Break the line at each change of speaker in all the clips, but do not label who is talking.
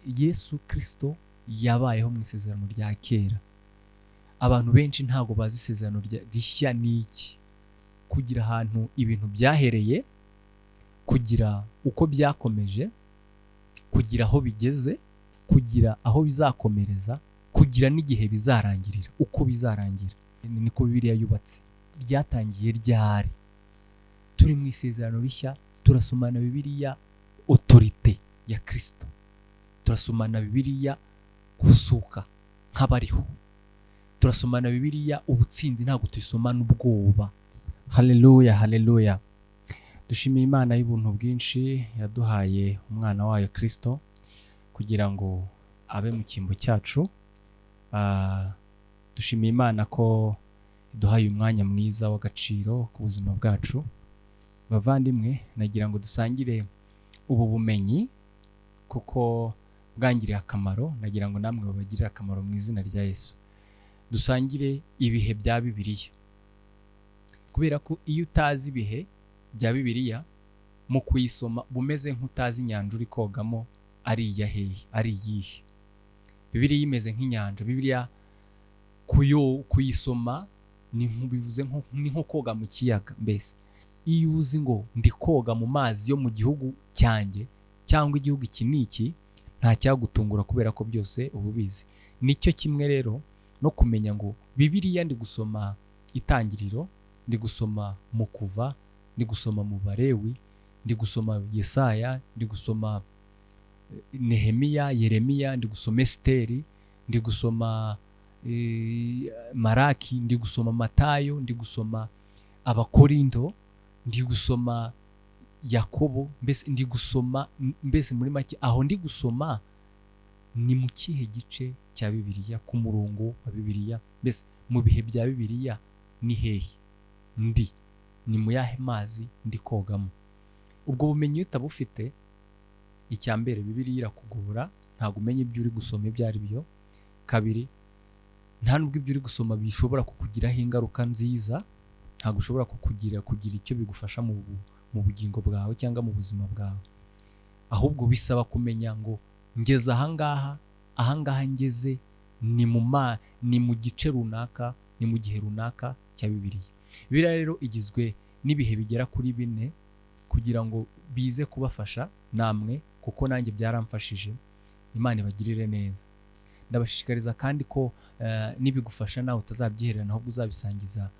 Yesu Kristo yabayeho mu isezerano rya kera. Abantu benshi ntabwo bazi isezerano rishya ni iki. Kugira ahantu ibintu byahereye, kugira uko byakomeje, kugira aho bigeze, kugira aho bizakomereza, kugira n'igihe bizarangirira, uko bizarangira. Niko Bibiliya yubatse. Ryatangiye ryari? Turi mu isezerano rishya, turasomana Bibiliya autorite ya Kristo. Turasomana Bibiliya gusuka nk'abariho. Turasomana Bibiliya ubutsinzi, ntabwo tuyisomana ubwoba. Haleluya, haleluya. Dushimiye Imana y'ubuntu bwinshi yaduhaye umwana wayo Kristo kugira ngo abe mu cyimbo cyacu. Dushimiye Imana ko iduhaye umwanya mwiza w'agaciro ku buzima bwacu. Bavandimwe, nagira ngo dusangire ubu bumenyi kuko bwangiriye akamaro, nagira ngo namwe babagirire akamaro mu izina rya Yesu. Dusangire ibihe bya Bibiliya, kubera ko iyo utazi ibihe bya Bibiliya mu kuyisoma bumeze nk'utazi inyanja uri kogamo ari iyahehe, ari iyihe. Bibiliya imeze nk'inyanja. Bibiliya kuyisoma bivuze nko koga mu kiyaga. Mbese iyo uzi ngo ndi koga mu mazi yo mu gihugu cyanjye cyangwa igihugu iki n'iki, nta cyagutungura kubera ko byose uba ubizi. Nicyo kimwe rero no kumenya ngo Bibiliya ndi gusoma Itangiriro, ndi gusoma mu Kuva, ndi gusoma mu Barewi, ndi gusoma Yesaya, ndi gusoma Nehemiya, Yeremiya, ndi gusoma Esiteri, ndi gusoma Maraki, ndi gusoma Matayo, ndi gusoma Abakorinto, ndi gusoma Yakobo. Mbese ndi gusoma, mbese muri make aho ndi gusoma ni mu kihe gice cya Bibiliya, ku murongo wa Bibiliya. Mbese mu bihe bya Bibiliya ni hehe ni mu yahe mazi ndi kogamo. Ubwo bumenyi utabufite, icya mbere Bibiliya irakugora, ntabwo umenya ibyo uri gusoma ibyo ari byo. Kabiri, nta nubwo ibyo uri gusoma bishobora kukugiraho ingaruka nziza, ntabwo ushobora kugira icyo bigufasha mu bugingo bwawe cyangwa mu buzima bwawe. Ahubwo bisaba kumenya ngo ngeze ahangaha ngeze ni mu gice runaka, ni mu gihe runaka cya Bibiliya. Bibiliya rero igizwe n'ibihe bigera kuri 4 kugira ngo bize kubafasha namwe, kuko nanjye byaramfashije. Imana ibagirire neza. Ndabashishikariza kandi ko nibigufasha nawe utazabyihererana, ahubwo uzabisangiza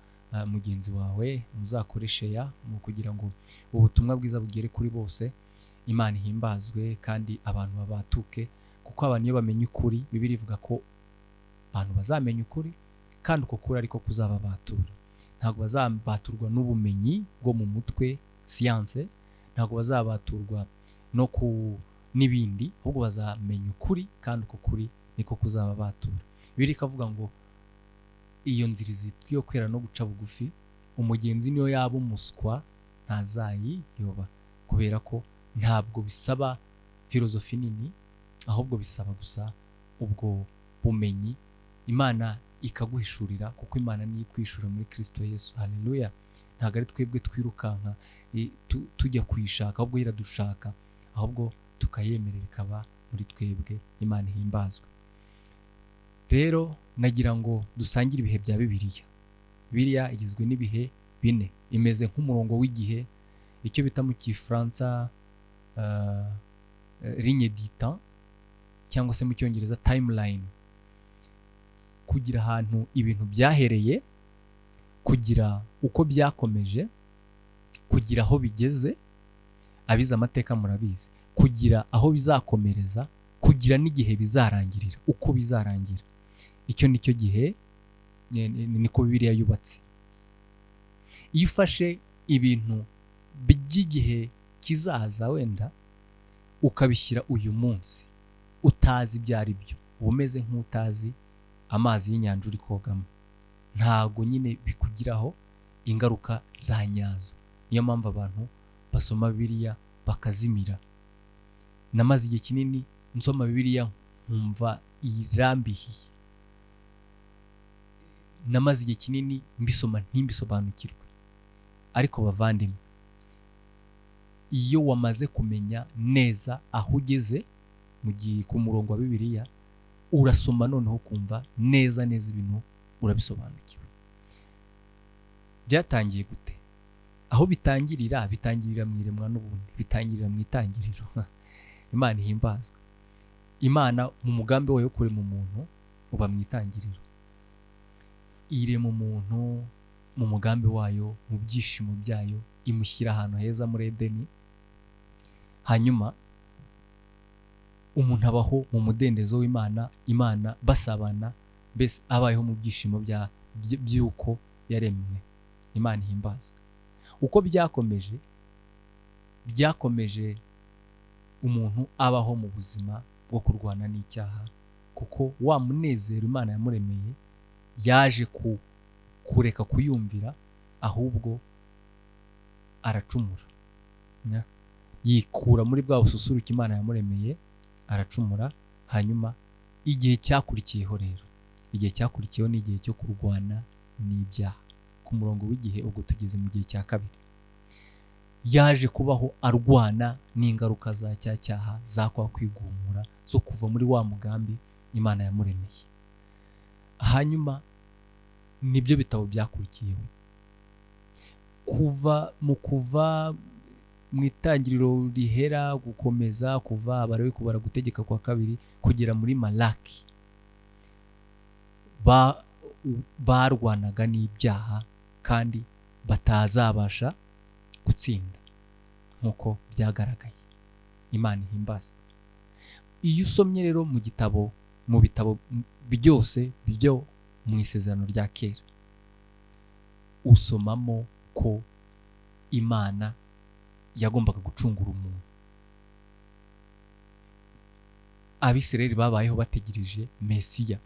mugenzi wawe, muzakoresheya kugira ngo ubutumwa bwiza bugere kuri bose. Imana ihimbazwe kandi abantu babatuke, kuko abantu iyo bamenye ukuri, Bibiliya ivuga ko abantu bazamenya ukuri kandi uko kuri ariko kuzababatura. Ntabwo bazabaturwa n'ubumenyi bwo mu mutwe, siyanse, ntabwo bazabaturwa no n'ibindi, ahubwo bazamenya ukuri kandi uko kuri niko kuzababatura. Bibiliya ikavuga ngo iyo nzira izitwa iyo kwera no guca bugufi, umugenzi niyo yaba umuswa ntazayiyoba. Kubera ko ntabwo bisaba filozofi nini, ahubwo bisaba gusa ubwo bumenyi Imana ikaguhishurira, kuko Imana niyo itwishura muri Kristo Yesu. Haleluya. Ntabwo ari twebwe twirukanka tujya kuyishaka, ahubwo iradushaka, ahubwo tukayemerera ikaba muri twebwe. Imana ihimbazwe. Rero nagira ngo dusangire ibihe bya Bibiliya. Bibiliya igizwe n'ibihe 4, imeze nk'umurongo w'igihe, icyo bita mu Gifaransa ligne du temps, cyangwa se mu Cyongereza timeline. Kugira ahantu ibintu byahereye, kugira uko byakomeje, kugira aho bigeze, abize amateka murabizi, kugira aho bizakomereza, kugira n'igihe bizarangirira, uko bizarangira. Icyo nicyo gihe, niko Bibiliya yubatse. Iyo ufashe ibintu by'igihe kizaza wenda ukabishyira uyu munsi, utazi ibyo ari byo, uba umeze nk'utazi amazi y'inyanja uri kogamo. Ntabwo nyine bikugiraho ingaruka za nyazo. Niyo mpamvu abantu basoma Bibiliya bakazimira. Namaze igihe kinini nsoma Bibiliya nkumva irambihiye. Namaze igihe kinini mbisoma ntimbisobanukirwe. Ariko bavandimwe, iyo wamaze kumenya neza aho ugeze, ku murongo wa Bibiliya, urasoma noneho ukumva neza neza ibintu urabisobanukiwe. Byatangiye gute? Aho bitangirira mu iremwa n'ubundi, bitangirira mu itangiriro. Imana ihimbazwe. Imana mu mugambi wayo kurema umuntu uba mu itangiriro. Irema umuntu mu mugambi wayo, mu byishimo byayo, imushyira ahantu heza muri Edeni. Hanyuma umuntu abaho mu mudendezo w'Imana, Imana basabana, mbese abayeho mu byishimo by'uko yaremwe. Imana ihimbazwe. Uko byakomeje umuntu abaho mu buzima bwo kurwana n'icyaha, kuko wa munezero Imana yamuremeye yaje kureka kuyumvira, ahubwo aracumura. Yikura muri bwa bususuruke Imana yamuremeye, aracumura. Hanyuma igihe cyakurikiyeho rero, igihe cyakurikiyeho ni igihe cyo kurwana n'ibyaha. Ku murongo w'igihe ubwo tugeze mu gihe cya kabiri, yaje kubaho arwana n'ingaruka za cya cyaha, za kwa kwigumura, zo kuva muri wa mugambi Imana yamuremeye. Hanyuma nibyo bitabo byakurikiyeho. Kuva mu itangiriro rihera gukomeza, kuva Abalewi kubara gutegeka kwa kabiri kugera muri Malaki, barwanaga n'ibyaha kandi batazabasha gutsinda nk'uko byagaragaye. Imana ihimbazwe. Iyo usomye rero mu bitabo byose byo mu isezerano rya kera, usomamo ko Imana yagombaga gucungura umuntu. Abisirayeli babayeho bategereje Mesiya.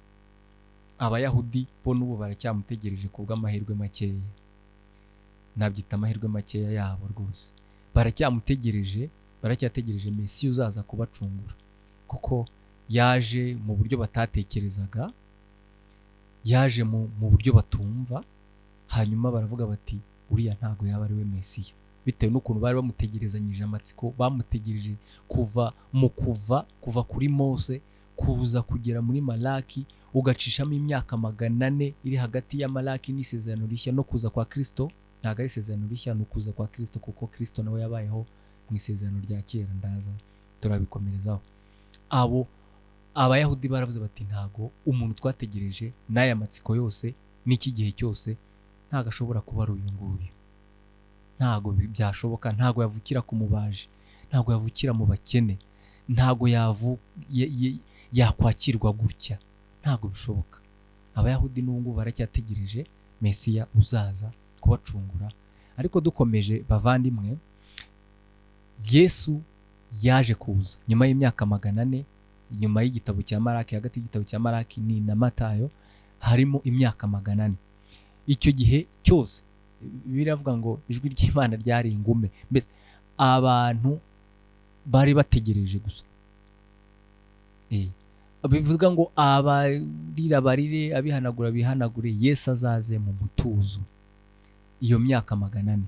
Abayahudi bo n'ubu baracyamutegereje ku bw'amahirwe makeya. Nabyita amahirwe makeya yabo rwose. Baracyategereje Mesiya uzaza kubacungura, kuko yaje mu buryo batatekerezaga, yaje mu buryo batumva. Hanyuma baravuga bati uriya ntago yaba ari we Mesiya, bitewe n'ukuntu bari bamutegerezanyije amatsiko. Bamutegereje kuva kuri Mose kuza kugera muri Malaki, ugacishamo imyaka 400 iri hagati ya Malaki n'isezerano rishya no kuza kwa Kristo. Ntago ari isezerano rishya, no kuza kwa Kristo, kuko Kristo nawe yabayeho mu isezerano rya kera. Ndaza turabikomerezaho. Abayahudi baravuze bati ntago umuntu twategereje n'aya matsiko yose n'iki gihe cyose ntago ashobora kuba ari uyu nguyu. Ntago byashoboka. Ntago yavukira ku mubaji, ntago yavukira mu bakene, ntago yakwakirwa gutya. Ntago bishoboka. Abayahudi n'ubu baracyategereje Mesiya uzaza kubacungura. Ariko dukomeje bavandimwe, Yesu yaje kuza nyuma y'imyaka 400. Nyuma y'igitabo cya Malaki, hagati y'igitabo cya Malaki na Matayo harimo imyaka 400. Icyo gihe cyose biravuga ngo ijwi ry'Imana ryari ingume. Mbese abantu bari bategereje gusa. Bivuga ngo abarira barire, abihanagura bihanagure, Yesu azaze mu mutuzo. Iyo myaka 400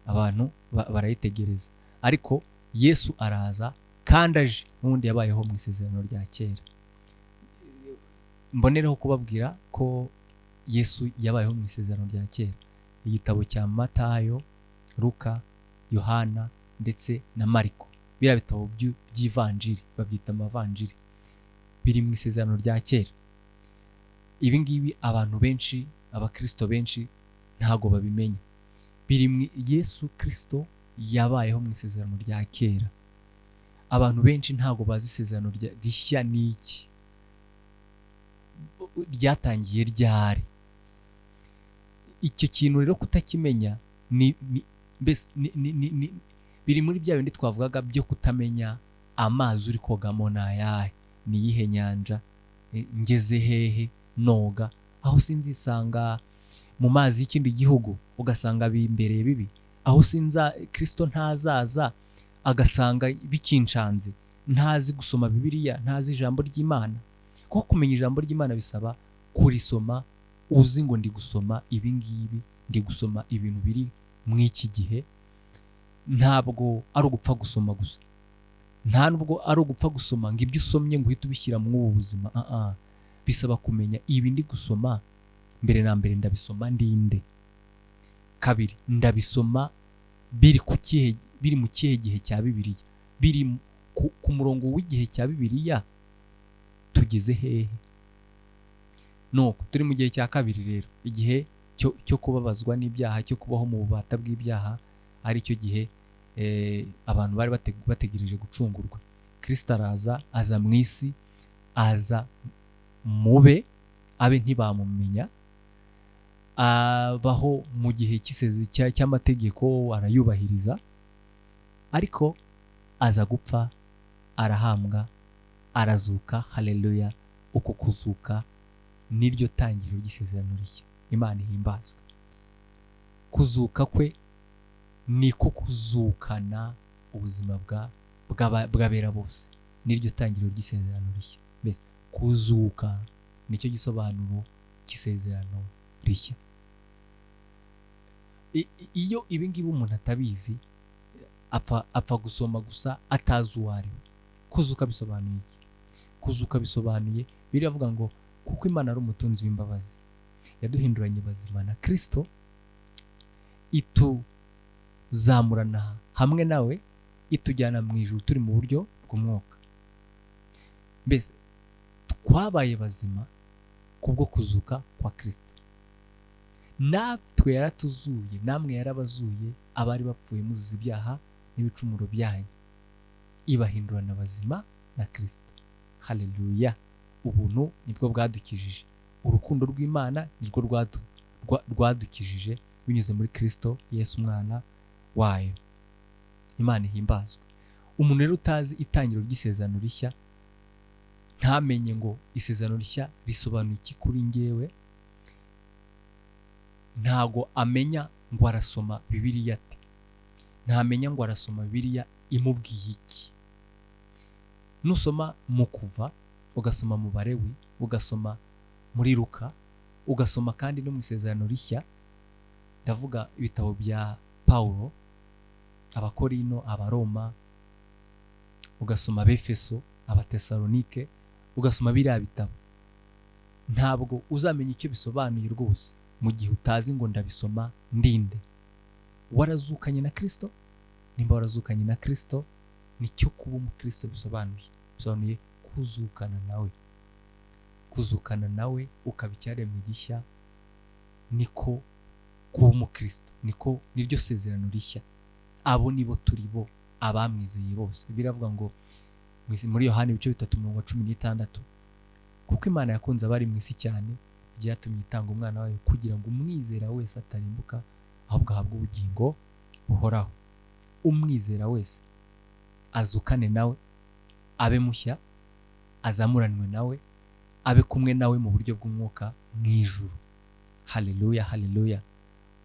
abantu barayitegereza, ariko Yesu araza kandi aje n'ubundi yabayeho mu isezerano rya kera. Mbonereho kubabwira ko Yesu yabayeho mu isezerano rya kera. Igitabo cya Matayo, Luka, Yohana ndetse na Mariko, biriya bitabo by'ivanjiri, babyita amavanjiri, biri mu isezerano rya kera. Ibi ngibi abantu benshi, abakristo benshi ntago babimenya. Yesu Kristo yabayeho mu isezerano rya kera. Abantu benshi ntago bazi isezerano rishya n'iki, ryatangiye ryari. Icyo kintu rero kutakimenya biri muri bya bindi twavugaga byo kutamenya amazi uri kogamo n'ayahe, ni iyihe nyanja, ngeze hehe noga, aho sinzisanga mu mazi y'ikindi gihugu ugasanga bimbereye bibi, aho sinza Kristo ntazaza agasanga bikinshanze, ntazi gusoma Bibiliya, ntazi ijambo ry'Imana. Kuko kumenya ijambo ry'Imana bisaba kurisoma uzi ngo ndi gusoma ibi ngibi, ndi gusoma ibintu biri mu iki gihe. Ntabwo ari ugupfa gusoma gusa, nta nubwo ari ugupfa gusoma ngo ibyo usomye ngo uhite ubishyira mu ubu buzima. Bisaba kumenya ibi ndi gusoma mbere na mbere ndabisoma ndinde. Kabiri, ndabisoma biri mu kihe gihe cya Bibiliya, biri ku murongo w'igihe cya Bibiliya tugeze hehe. Nuko turi mu gihe cya kabiri rero, igihe cyo kubabazwa n'ibyaha, cyo kubaho mu bubata bw'ibyaha, ari cyo gihe abantu bari bategereje gucungurwa. Kristo araza, aza mu isi, aza mube abe ntibamumenya, abaho mu gihe cy'amategeko arayubahiriza, ariko aza gupfa, arahambwa, arazuka. Haleluya! uko kuzuka niryo tangiriro ry'isezerano rishya. Imana ihimbazwe. Kuzuka kwe niko kuzukana ubuzima bw'abera bose, niryo tangiriro ry'isezerano rishya. Mbese kuzuka nicyo gisobanuro cy'isezerano rishya. Iyo ibi ngibi umuntu atabizi, apfa gusoma gusa atazi uwo ari we. Kuzuka bisobanuye iki? Kuzuka bisobanuye, biravuga ngo kuko Imana ari umutunzi w'imbabazi, yaduhinduranye bazima na Kristo, ituzamurana hamwe nawe, itujyana mu ijuru turi mu buryo bw'umwuka. Mbese twabaye bazima kubwo kuzuka kwa Kristo. Natwe yaratuzuye, namwe yarabazuye, abari bapfuye muzize ibyaha n'ibicumuro byanyu, ibahindurana bazima na Kristo. Haleluya! Ubuntu nibwo bwadukijije, urukundo rw'Imana nirwo rwadukijije binyuze muri Kristo Yesu umwana wayo. Imana ihimbazwe. Umuntu rero utazi itangiriro ry'isezerano rishya, ntamenye ngo isezerano rishya risobanuye iki kuri njyewe, ntago amenya ngo arasoma Bibiliya ate, ntamenya ngo arasoma Bibiliya imubwiye iki. Nusoma mu Kuva, ugasoma mu Barewi, ugasoma muri Luka, ugasoma kandi no mu isezerano rishya, ndavuga ibitabo bya Pawulo, Abakorino, Abaroma, ugasoma Abefeso, Abatesalonike, ugasoma biriya bitabo, ntabwo uzamenya icyo bisobanuye rwose mu gihe utazi ngo ndabisoma ndinde. Warazukanye na Kristo? Nimba warazukanye na Kristo, nicyo kuba umukristo bisobanuye. Bisobanuye kuzukana nawe. Kuzukana nawe ukaba icyaremwe gishya, niko kuba umukristo, niryo sezerano rishya. Abo nibo turi bo, abamwizeye bose. Biravuga ngo muri Yohana 3:16, kuko Imana yakunze abari mu isi cyane, byatumye itanga umwana wayo kugira ngo umwizera wese atarimbuka, ahubwo ahabwe ubugingo buhoraho. Umwizera wese azukane nawe, abe mushya, azamuranwe nawe, abe kumwe nawe mu buryo bw'umwuka mu ijuru. Haleluya, haleluya!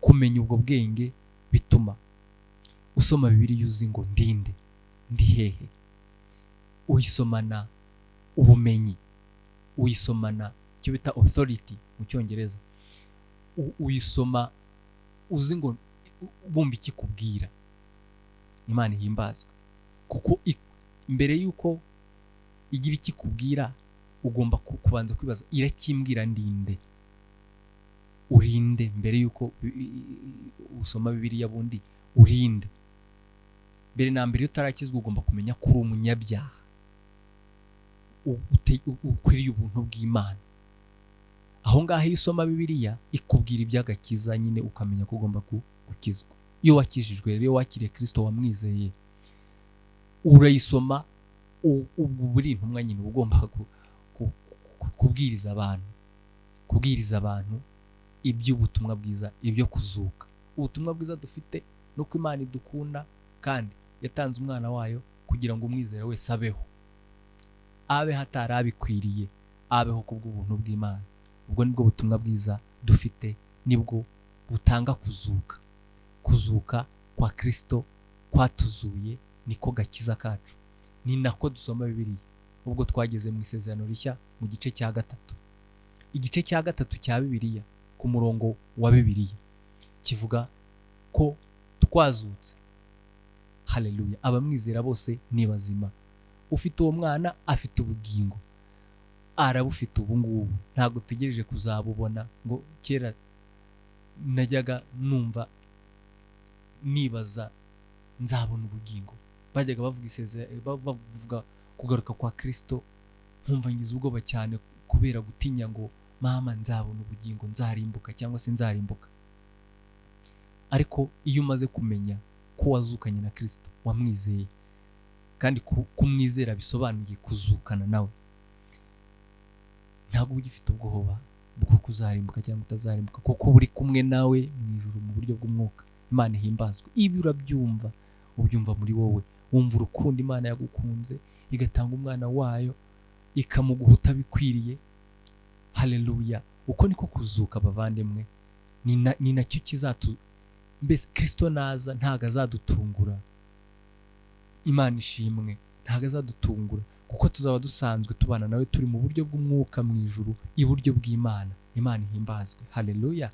Kumenya ubwo bwenge bituma usoma Bibiliya uzi ngo ndinde, ndi hehe. Uyisomana ubumenyi, uyisomana icyo bita authority mu Cyongereza. Uyisoma uzi ngo bumva ikikubwira. Imana ihimbazwe. Kuko mbere yuko igira ikikubwira, ugomba kubanza kwibaza, irakimbwira ndinde? Urinde mbere yuko usoma Bibiliya, bundi urinde. Mbere na mbere utarakizwa ugomba kumenya ko uri umunyabyaha, ukwiriye ubuntu bw'Imana. Aho ngaho iyo usoma Bibiliya ikubwira iby'agakiza, nyine ukamenya ko ugomba gukizwa. Iyo wakijijwe rero, iyo wakiriye Kristo, wamwizeye, urayisoma, ubwo buri intumwa nyine ugomba kubwiriza abantu iby'ubutumwa bwiza, ibyo kuzuka. Ubutumwa bwiza dufite nuko Imana idukunda kandi yatanze umwana wayo kugira ngo umwizera wese abeho, abe hatari abikwiriye, abeho kubw'ubuntu bw'Imana. Ubwo nibwo butumwa bwiza dufite, nibwo butanga kuzuka. Kuzuka kwa Kristo kwatuzuye niko gakiza kacu. Ni nako dusoma Bibiliya ubwo twageze mu isezerano rishya mu gice cya 3. Igice cya 3 cya Bibiliya ku murongo wa Bibiliya kivuga ko twazutse. Haleluya! Abamwizera bose ni bazima, ufite uwo mwana afite ubugingo, arabufite ubu ngubu, ntabwo utegereje kuzabubona. Ngo kera najyaga numva nibaza nzabona ubugingo, bajyaga bavuga kugaruka kwa Kristo, nkumva ngize ubwoba cyane kubera gutinya ngo mama nzabona ubugingo, nzarimbuka cyangwa se nzarimbuka. Ariko iyo umaze kumenya ko wazukanye na Kristo, wamwizeye, kandi kumwizera bisobanuye kuzukana nawe, ntabwo ugifite ubwoba bwo kuzarimbuka cyangwa utazarimbuka, kuko uri kumwe nawe mu ijuru mu buryo bw'umwuka. Imana ihimbazwe. Ibi urabyumva, ubyumva muri wowe, wumva urukundo Imana yagukunze igatanga umwana wayo ikamuguha utabikwiriye. Haleluya! Uko niko kuzuka bavandimwe. Ni nacyo mbese Kristo naza ntago azadutungura. Imana ishimwe, ntago azadutungura, kuko tuzaba dusanzwe tubana nawe turi mu buryo bw'umwuka mu ijuru iburyo bw'Imana. Imana ihimbazwe. Haleluya!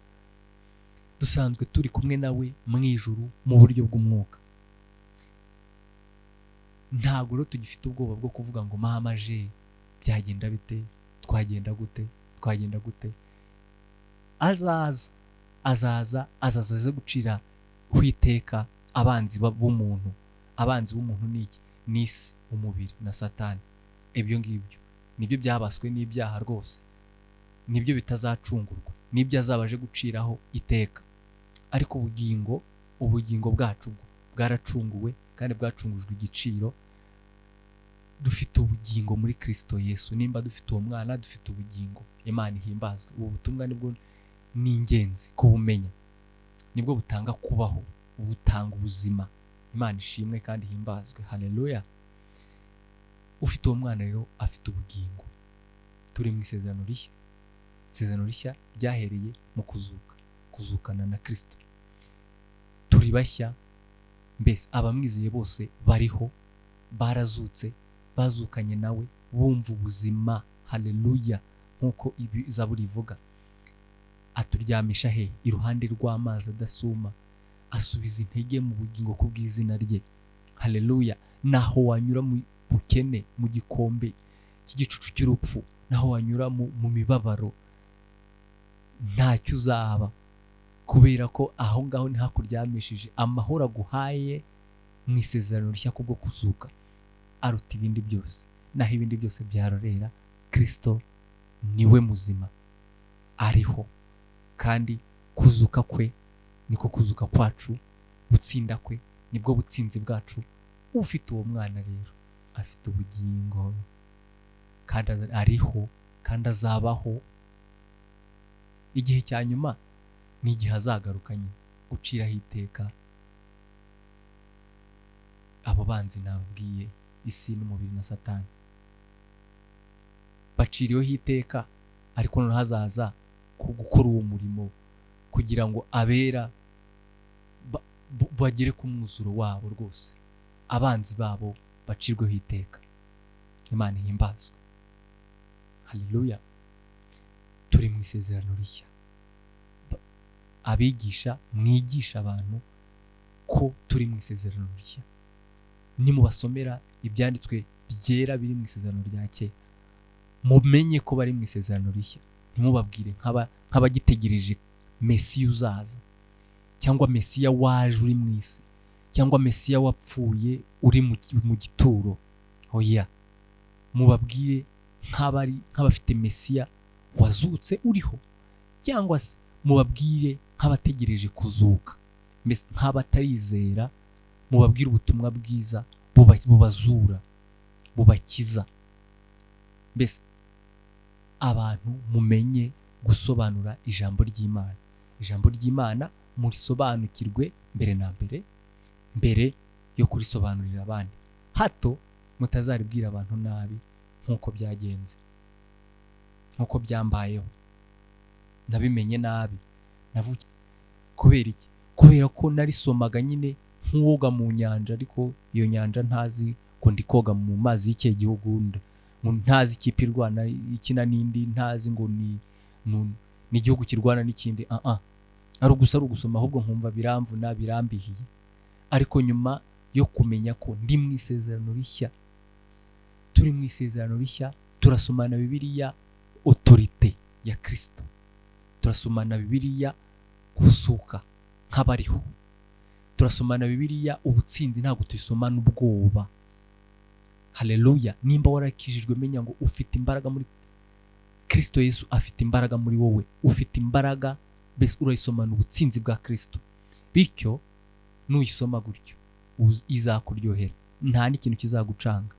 Dusanzwe turi kumwe nawe mu ijuru mu buryo bw'umwuka. Ntabwo rero tugifite ubwoba bwo kuvuga ngo mama je byagenda bite, twagenda gute. Azaza aze gucira kwiteka abanzi b'umuntu. Abanzi b'umuntu ni iki? Ni isi, umubiri na Satani. Ibyo ngibyo nibyo byabaswe n'ibyaha rwose, nibyo bitazacungurwa, nibyo azabaje guciraho iteka. Ariko ubugingo bwacu bwaracunguwe kandi bwacungujwe igiciro. Dufite ubugingo muri Kristo Yesu. Nimba dufite uwo mwana, dufite ubugingo. Imana ihimbazwe. Ubu butumwa nibwo ni ingenzi kubumenya, nibwo butanga kubaho, butanga ubuzima. Imana ishimwe kandi ihimbazwe. Haleluya! Ufite uwo mwana rero afite ubugingo. Turi mu isezerano rishya. Isezerano rishya ryahereye mu kuzukana na Kristo. Turi bashya, mbese abamwizeye bose bariho, barazutse, bazukanye nawe, bumva ubuzima. Haleluya! Nk'uko Zaburi ivuga, aturyamisha he? Iruhande rw'amazi adasuma, asubiza intege mu bugingo kubw'izina rye. Haleluya! Naho wanyura mu bukene, mu gikombe cy'igicucu cy'urupfu, naho wanyura mu mibabaro, ntacyo uzaba, kubera ko aho ngaho ntihakuryamishije. Amahoro aguhaye mu isezerano rishya kubwo kuzuka aruta ibindi byose. Naho ibindi byose byarorera, Kristo niwe muzima, ariho, kandi kuzuka kwe niko kuzuka kwacu, gutsinda kwe nibwo butsinzi bwacu. Ufite uwo mwana rero afite ubugingo, kandi ariho, kandi azabaho. Igihe cya nyuma ni igihe azagaruka nyine guciraho iteka abo banzi nababwiye, isi n'umubiri na Satani. Baciriweho iteka, ariko noneho hazaza ku gukora uwo murimo kugira ngo abera bagere ku mwuzuro wabo rwose, abanzi babo bacirweho iteka. Imana ihimbazwe. Haleluya! Turi mu isezerano rishya. Abigisha, mwigisha abantu ko turi mu isezerano rishya. Nimubasomera ibyanditswe byera biri mu isezerano rya kera, mumenye ko bari mu isezerano rishya. Ntimubabwire nk'abagitegereje Mesiya uzaza, cyangwa Mesiya waje uri mu isi, cyangwa Mesiya wapfuye uri mu gituro. Oya, mubabwire nk'abafite Mesiya wazutse uriho, cyangwa se mubabwire nk'abategereje kuzuka, mbese nk'abatarizera. Mubabwire ubutumwa bwiza bubazura, bubakiza. Mbese abantu mumenye gusobanura ijambo ry'Imana. Ijambo ry'Imana murisobanukirwe mbere na mbere yo kurisobanurira abandi, hato mutazaribwira abantu nabi nk'uko byagenze, nk'uko byambayeho. Nabimenye nabi. Kubera iki? Kubera ko narisomaga nyine nk'uwoga mu nyanja, ariko iyo nyanja ntazi ko ndi koga mu mazi y'icyo gihugu, ntazi ikipe irwana ikina n'indi, ntazi ngo ni igihugu kirwana n'ikindi. Ari ugusoma, ahubwo nkumva biramvuna, birambihiye. Ariko nyuma yo kumenya ko ndi mu isezerano rishya, turi mu isezerano rishya, turasomana Bibiliya autorite ya Kristo, turasomana Bibiliya kuzuka nk'abariho, turasomana Bibiliya ubutsinzi, ntabwo tuyisomana ubwoba. Haleluya. Nimba warakijijwe menya ngo ufite imbaraga muri Kristo Yesu, afite imbaraga muri wowe, ufite imbaraga, mbese urayisomana ubutsinzi bwa Kristo. Bityo nuyisoma gutyo izakuryohera, nta n'ikintu kizagucanga,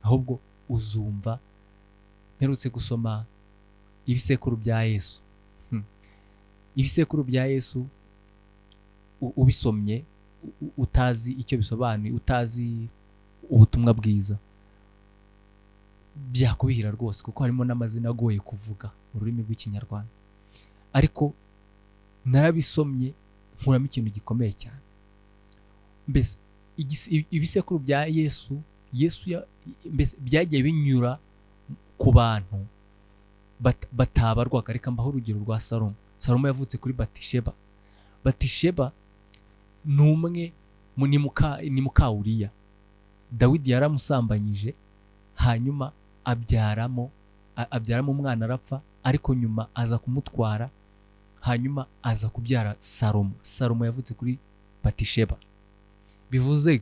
ahubwo uzumva. Mperutse gusoma ibisekuru bya Yesu. Ibisekuru bya Yesu ubisomye utazi icyo bisobanuye, utazi ubutumwa bwiza, byakubihira rwose, kuko harimo n'amazina agoye kuvuga mu rurimi rw'ikinyarwanda. Ariko narabisomye nkuramo ikintu gikomeye cyane. Mbese ibisekuru bya Yesu mbese byagiye binyura ku bantu batabarwaga. Reka mbaho urugero rwa Salomo. Salomo yavutse kuri Batisheba. Batisheba ni umwe ni muka Uriya. Dawidi yaramusambanyije, hanyuma abyaramo umwana arapfa, ariko nyuma aza kumutwara, hanyuma aza kubyara Salomo. Salomo yavutse kuri Batisheba. Bivuze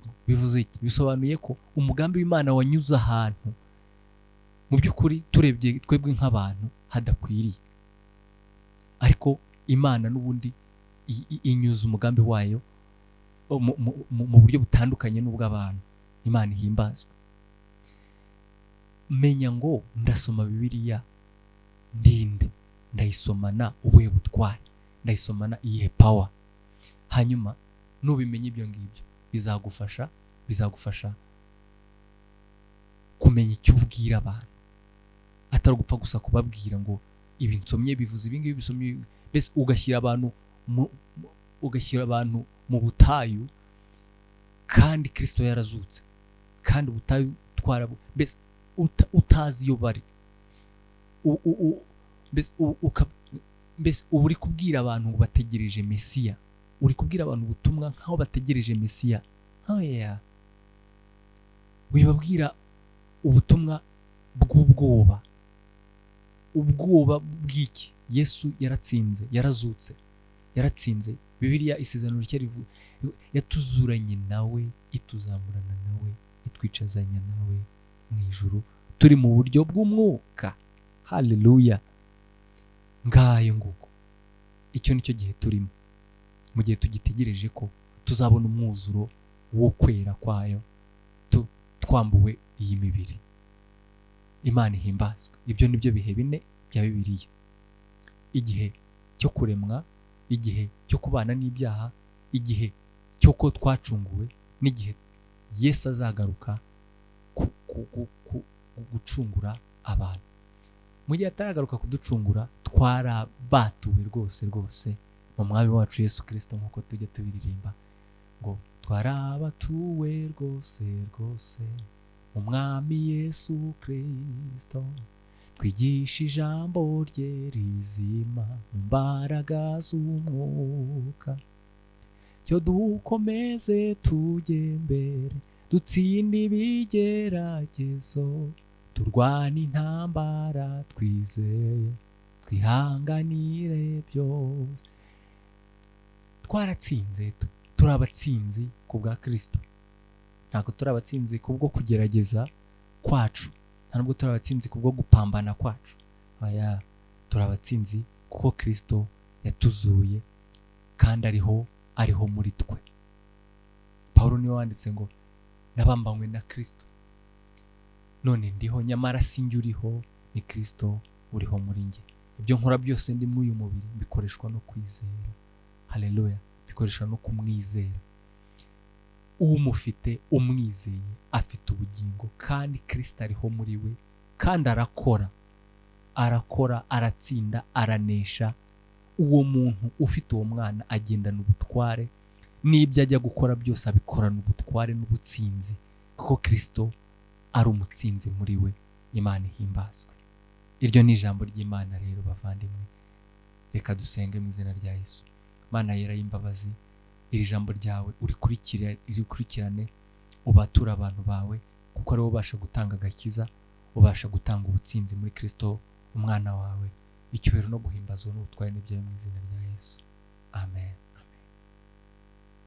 iki? Bisobanuye ko umugambi w'Imana wanyuze ahantu mu by'ukuri turebye twebwe nk'abantu hadakwiriye, ariko Imana n'ubundi inyuza umugambi wayo mu buryo butandukanye n'ubw'abantu. Imana ihimbazwe. Menya ngo ndasoma Bibiliya ndinde, ndayisomana ubuhe butware, ndayisomana iyihe power. Hanyuma nubimenya ibyo ngibyo bizagufasha kumenya icyo ubwira abantu, atari gupfa gusa kubabwira ngo ibi nsomye bivuze ibi ngibi bisomye. Mbese ugashyira abantu mu butayu, kandi Kristo yarazutse, kandi ubutayu mbese utazi iyo bari. Mbese uba uri kubwira abantu ngo bategereje Mesiya, uri kubwira abantu ubutumwa nk'aho bategereje Mesiya. Wibabwira ubutumwa bw'ubwoba. Ubwoba bw'iki? Yesu yaratsinze, yarazutse, yaratsinze. Bibiliya isezerano rishya yatuzuranye nawe, ituzamurana nawe, itwicazanya nawe mu ijuru, turi mu buryo bw'umwuka. Haleluya. Ngayo nguko, icyo nicyo gihe turimo, mu gihe tugitegereje ko tuzabona umwuzuro wo kwera kwayo, twambuwe iyi mibiri. Imana ihimbazwe. Ibyo nibyo bihe bine bya Bibiliya: igihe cyo kuremwa, igihe cyo kubana n'ibyaha, igihe cyo ko twacunguwe, n'igihe Yesu azagaruka gucungura abantu. Mu gihe ataragaruka kuducungura, twarabatuwe rwose mu mwami wacu Yesu Kristo, nk'uko tujya tubiririmba ngo twarabatuwe rwose mu mwami Yesu Kristo, twigisha ijambo rye rizima mu mbaraga z'umwuka, cyo dukomeze tujye mbere, dutsinde ibigeragezo, turwane intambara twizeye, twihanganire byose. Twaratsinze, turi abatsinzi ku bwa Kristo. Ntabwo turi abatsinzi kubwo kugerageza kwacu, ntabwo turi abatsinzi kubwo gupambana kwacu. Turi abatsinzi kuko Kristo yatuzuye, kandi ariho muri twe. Pawulo niwe wanditse ngo nabambanywe na Kristo, none ndiho, nyamara si njye uriho, ni Kristo uriho muri njye. Ibyo nkora byose ndi muri uyu mubiri bikoreshwa no kwizera. Haleluya. Bikoreshwa no kumwizera. Umufite, umwizeye, afite ubugingo, kandi Kristo ariho muri we, kandi arakora, aratsinda, aranesha. Uwo muntu ufite uwo mwana agendana ubutware, n'ibyo ajya gukora byose abikorana ubutware n'ubutsinzi, kuko Kristo ari umutsinzi muri we. Imana ihimbazwe. Iryo ni ijambo ry'Imana rero bavandimwe. Reka dusenge mu izina rya Yesu. Mana yera y'imbabazi, iri jambo ryawe urikurikirane, ubature abantu bawe kuko ari wowe ubasha gutanga agakiza, ubasha gutanga ubutsinzi muri Kristo umwana wawe. Icyubahiro no guhimbazwa n'ubutware n'ibyawe mu izina rya Yesu.